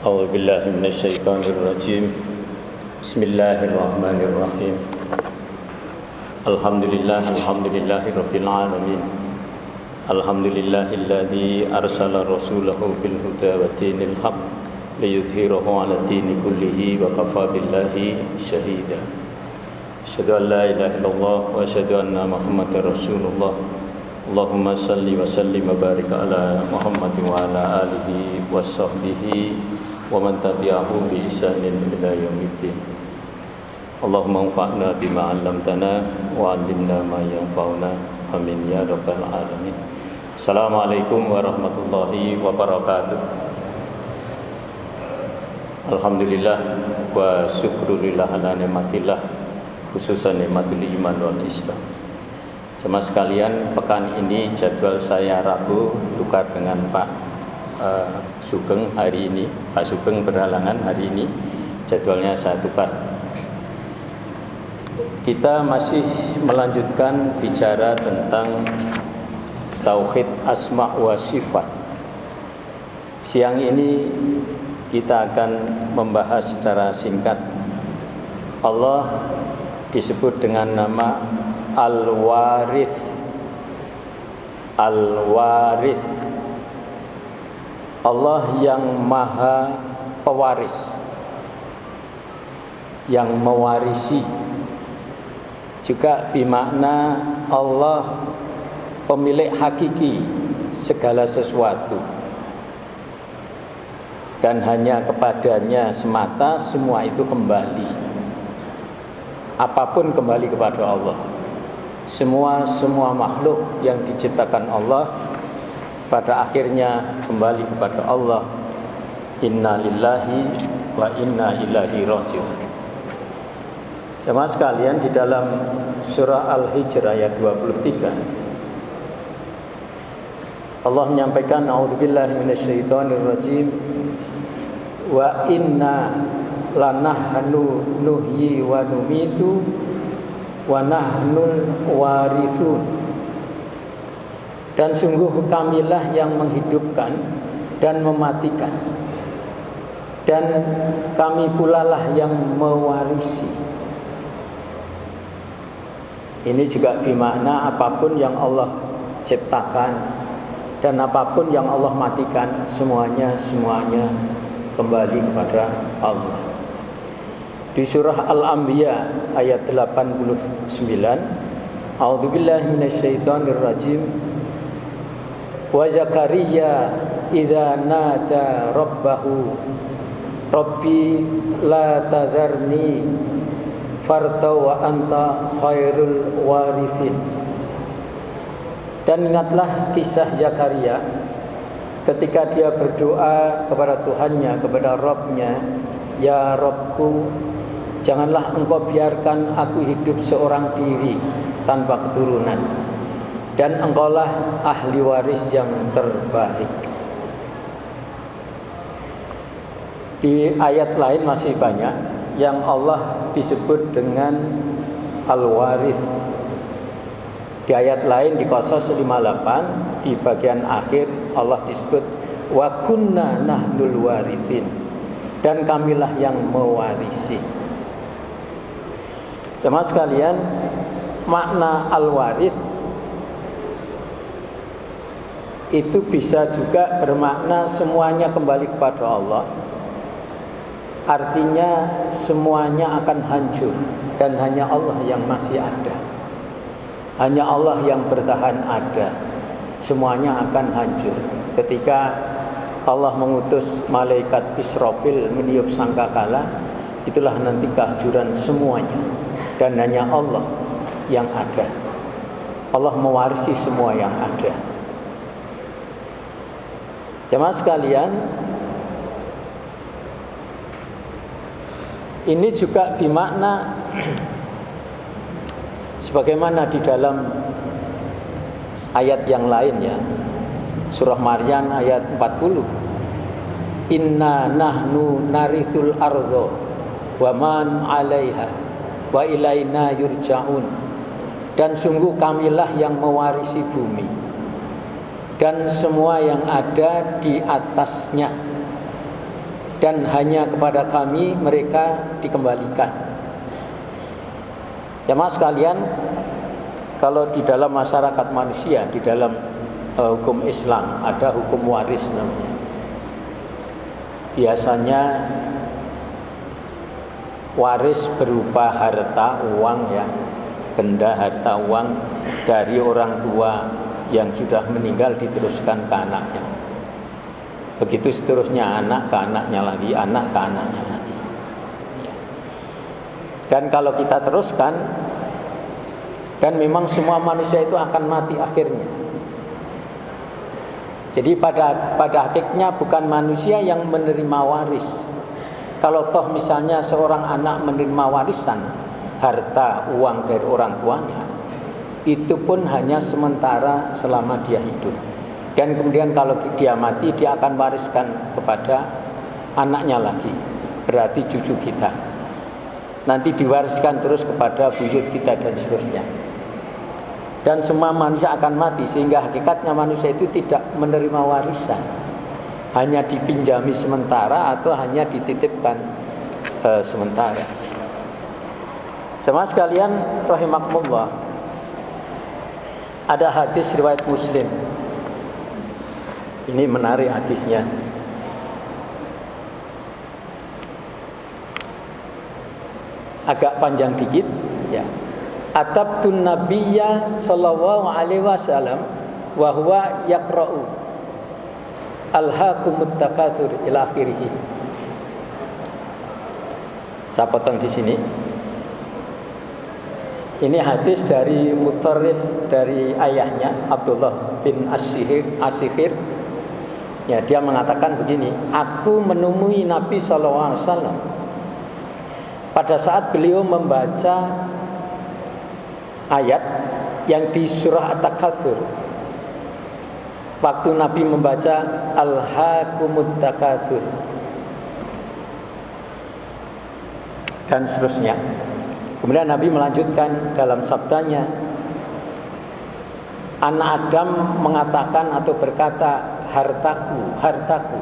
أعوذ بالله من الشيطان الرجيم بسم الله الرحمن الرحيم الحمد لله رب العالمين الحمد لله الذي أرسل رسوله بالهدى ودين الحق ليظهره على الدين كله وكفى بالله شهيدا أشهد أن لا إله إلا الله وأشهد أن محمدا رسول الله اللهم صل وسلم وبارك على محمد وعلى آله وصحبه ومن تبعه بإحسان إلى يوم الدين اللهم انفعنا بما علمتنا وعلمنا ما ينفعنا آمين يا رب العالمين. Assalamualaikum warahmatullahi wabarakatuh. Alhamdulillah wa syukurillah ala nikmatillah khususan nikmatul iman wal Islam. Jemaah sekalian, pekan ini jadwal saya Rabu tukar dengan Pak Sugeng hari ini. Pak Sugeng berhalangan hari ini, jadwalnya saya tukar. Kita masih melanjutkan bicara tentang tauhid asma wa sifat. Siang ini kita akan membahas secara singkat. Allah disebut dengan nama Al-Warith. Al-Warith, Allah yang maha pewaris, yang mewarisi. Juga bermakna Allah pemilik hakiki segala sesuatu, dan hanya kepadanya semata semua itu kembali. Apapun kembali kepada Allah. Semua makhluk yang diciptakan Allah pada akhirnya kembali kepada Allah. Inna lillahi wa inna ilaihi raji'un. Jemaah sekalian, di dalam surah Al-Hijr ayat 23 Allah menyampaikan a'udzubillahi minasyaitonirrajim wa inna lanahnu nuhyi wa numitu wa nahnul warithun. Dan sungguh kamilah yang menghidupkan dan mematikan, dan kami pula lah yang mewarisi. Ini juga bermakna apapun yang Allah ciptakan dan apapun yang Allah matikan, semuanya kembali kepada Allah. Di surah Al-Anbiya ayat 89, A'udzubillahi minasyaitonirrajim. Wa Zakaria idza nada rabbahu rabbi la tadharni farta wa anta khairul warithin. Dan ingatlah kisah Zakaria ketika dia berdoa kepada Tuhannya, kepada Rabb-Nya, ya Rabbku, janganlah engkau biarkan aku hidup seorang diri tanpa keturunan, dan engkaulah ahli waris yang terbaik. Di ayat lain masih banyak yang Allah disebut dengan Al-Warith. Di ayat lain di Qasas 58 di bagian akhir Allah disebut wa kunna nahnul warithin, dan kamilah yang mewarisi. Jemaah sekalian, makna al-warith itu bisa juga bermakna semuanya kembali kepada Allah. Artinya semuanya akan hancur dan hanya Allah yang masih ada. Hanya Allah yang bertahan ada. Semuanya akan hancur ketika Allah mengutus malaikat Israfil meniup sangkakala. Itulah nanti kehancuran semuanya, dan hanya Allah yang ada. Allah mewarisi semua yang ada. Jemaah sekalian, ini juga bermakna sebagaimana di dalam ayat yang lain, ya, surah Maryam ayat 40. Inna nahnu narithul ardha wa man 'alaiha wa ilaina yurja'un. Dan sungguh kamilah yang mewarisi bumi dan semua yang ada di atasnya, dan hanya kepada kami mereka dikembalikan. Jamaah sekalian, kalau di dalam masyarakat manusia, di dalam hukum Islam ada hukum waris namanya. Biasanya waris berupa harta uang, ya, benda harta uang dari orang tua yang sudah meninggal diteruskan ke anaknya. Begitu seterusnya, anak ke anaknya lagi, anak ke anaknya lagi. Dan kalau kita teruskan, dan memang semua manusia itu akan mati akhirnya. Jadi pada hakikatnya bukan manusia yang menerima waris. Kalau toh misalnya seorang anak menerima warisan harta uang dari orang tuanya, itu pun hanya sementara selama dia hidup. Dan kemudian kalau dia mati, dia akan wariskan kepada anaknya lagi, berarti cucu kita. Nanti diwariskan terus kepada buyut kita dan seterusnya. Dan semua manusia akan mati, sehingga hakikatnya manusia itu tidak menerima warisan, hanya dipinjami sementara atau hanya dititipkan sementara. Jemaah sekalian rahimakumullah, ada hadis riwayat Muslim. Ini menarik hadisnya. Agak panjang dikit, ya. Atabtun nabiyya sallallahu alaihi wasallam wa huwa yaqra'u alhaakumut takatsur ila akhirih. Saya potong di sini. Ini hadis dari Mutarrif, dari ayahnya Abdullah bin As-Sikhir. Ya, dia mengatakan begini, aku menemui Nabi sallallahu alaihi wasallam pada saat beliau membaca ayat yang di surah At-Takatsur. Waktu Nabi membaca Alhaakumut Takatsur dan seterusnya. Kemudian Nabi melanjutkan dalam sabdanya, anak Adam mengatakan atau berkata, hartaku, hartaku.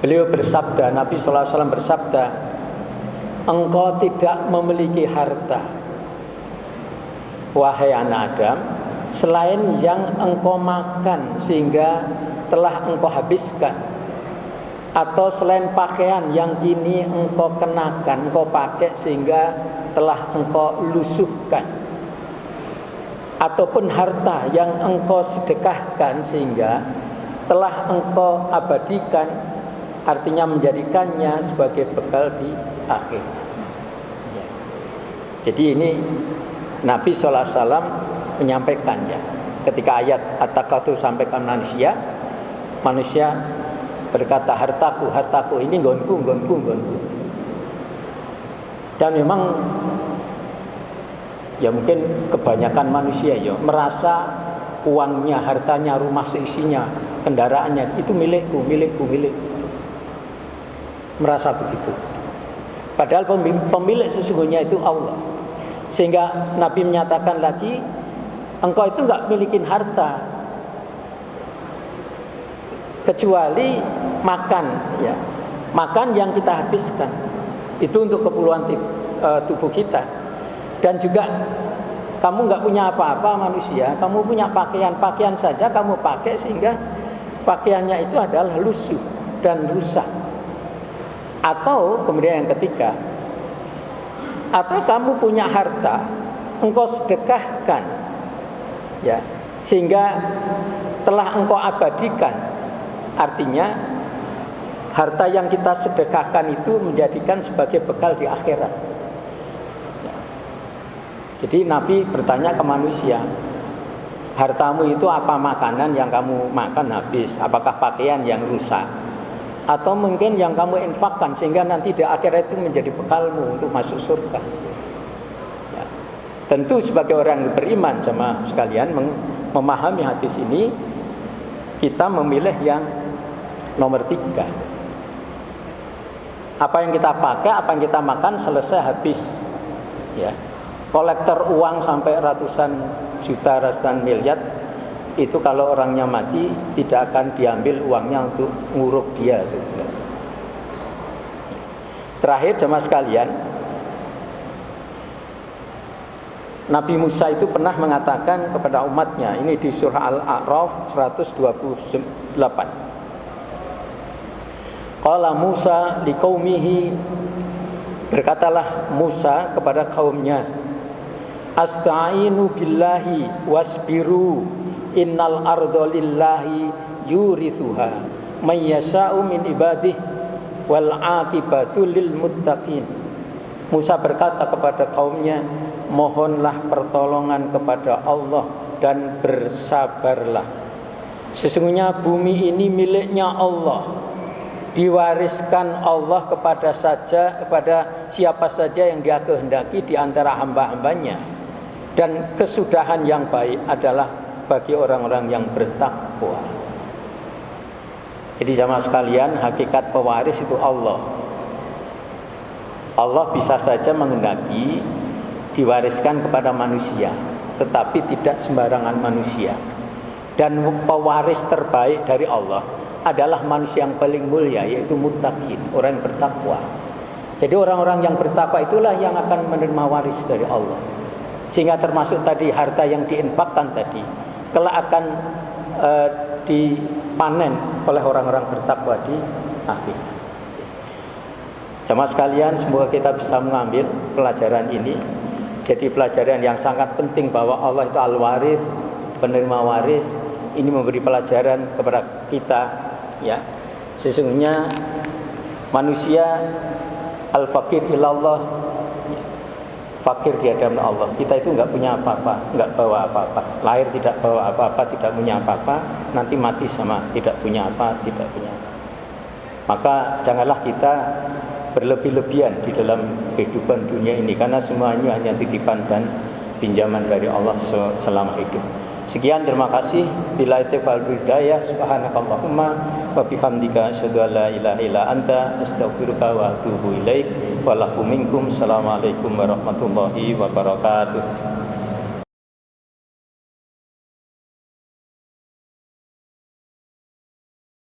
Beliau bersabda, Nabi SAW bersabda, engkau tidak memiliki harta, wahai anak Adam, selain yang engkau makan sehingga telah engkau habiskan, atau selain pakaian yang kini engkau kenakan, engkau pakai sehingga telah engkau lusuhkan, ataupun harta yang engkau sedekahkan sehingga telah engkau abadikan, artinya menjadikannya sebagai bekal di akhir. Jadi ini Nabi SAW menyampaikan, ya, ketika ayat At-Takatsur sampaikan manusia berkata hartaku, hartaku, ini gonku. Dan memang ya mungkin kebanyakan manusia ya merasa uangnya, hartanya, rumah seisinya, kendaraannya itu milikku. Merasa begitu. Padahal pemilik sesungguhnya itu Allah. Sehingga Nabi menyatakan lagi, engkau itu enggak milikin harta kecuali makan, ya. Makan yang kita habiskan. Itu untuk keperluan tubuh kita. Dan juga kamu enggak punya apa-apa manusia, kamu punya pakaian saja kamu pakai sehingga pakaiannya itu adalah lusuh dan rusak. Atau kemudian yang ketiga, atau kamu punya harta, engkau sedekahkan, ya, sehingga telah engkau abadikan. Artinya harta yang kita sedekahkan itu menjadikan sebagai bekal di akhirat. Ya. Jadi Nabi bertanya ke manusia, hartamu itu apa makanan yang kamu makan habis? Apakah pakaian yang rusak? Atau mungkin yang kamu infakkan sehingga nanti di akhirat itu menjadi bekalmu untuk masuk surga. Ya. Tentu sebagai orang yang beriman sama sekalian memahami hadis ini, kita memilih yang nomor 3. Apa yang kita pakai, apa yang kita makan selesai habis. Ya. Kolektor uang sampai ratusan juta, ratusan miliar itu kalau orangnya mati tidak akan diambil uangnya untuk nguruk dia itu. Terakhir jemaah sekalian, Nabi Musa itu pernah mengatakan kepada umatnya, ini di surah Al-A'raf 128. Qala Musa liqaumihi, berkatalah Musa kepada kaumnya, Asta'inu billahi wasbiru innal arda lillahi yurithuha may yasha'u min ibadihi wal aqibatu lil muttaqin. Musa berkata kepada kaumnya, mohonlah pertolongan kepada Allah dan bersabarlah. Sesungguhnya bumi ini miliknya Allah, diwariskan Allah kepada siapa saja yang Dia kehendaki di antara hamba-hambanya, dan kesudahan yang baik adalah bagi orang-orang yang bertakwa. Jadi jamaah sekalian, hakikat pewaris itu Allah. Allah bisa saja menghendaki diwariskan kepada manusia, tetapi tidak sembarangan manusia. Dan pewaris terbaik dari Allah adalah manusia yang paling mulia, yaitu muttaqin, orang yang bertakwa. Jadi orang-orang yang bertakwa itulah yang akan menerima waris dari Allah. Sehingga termasuk tadi harta yang diinfakkan tadi kelak akan dipanen oleh orang-orang bertakwa di akhir. Jamaah sekalian, semoga kita bisa mengambil pelajaran ini. Jadi pelajaran yang sangat penting bahwa Allah itu al-waris, penerima waris. Ini memberi pelajaran kepada kita, ya. Sesungguhnya manusia al-fakir ilallah, fakir di hadapan Allah. Kita itu enggak punya apa-apa, enggak bawa apa-apa. Lahir tidak bawa apa-apa, tidak punya apa-apa, nanti mati sama tidak punya apa, tidak punya apa. Maka janganlah kita berlebih-lebihan di dalam kehidupan dunia ini, karena semuanya hanya titipan dan pinjaman dari Allah selama hidup. Sekian, terima kasih. Bila itifal bidayah, subhanakallahumma wa bihamdika asyhadu an la ilaha illa anta astaghfiruka wa atubu ilaik. Wa lakum minkum. Assalamualaikum warahmatullahi wabarakatuh.